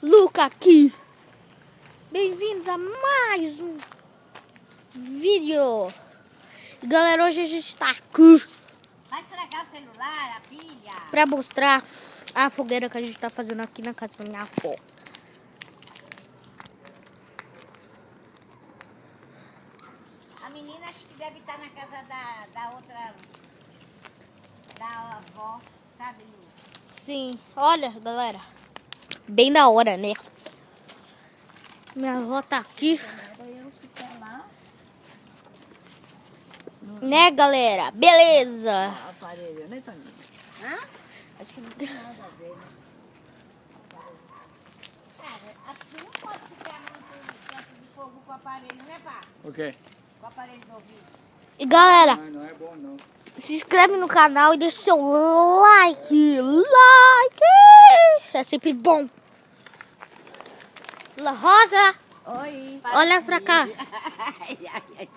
Luca aqui. Bem-vindos a mais um vídeo. Galera, hoje a gente está aqui. Vai estragar o celular, a pilha. Pra mostrar a fogueira que a gente tá fazendo aqui na casa da minha avó. A menina acho que deve estar na casa da outra, da avó, sabe, Lu? Sim, olha, galera. Bem da hora, né? Minha avó tá aqui. Né, galera? Beleza. Aparelho, né, Toninho? Hã? Acho que não tem nada a ver, né? Cara, acho que não pode ficar muito tempo de fogo com o aparelho, né, pá? O quê? Com o aparelho do ouvido. E galera, Não é bom não. se inscreve no canal e deixa seu like. É sempre bom. La Rosa, Oi. olha pra cá. Ai, ai, ai.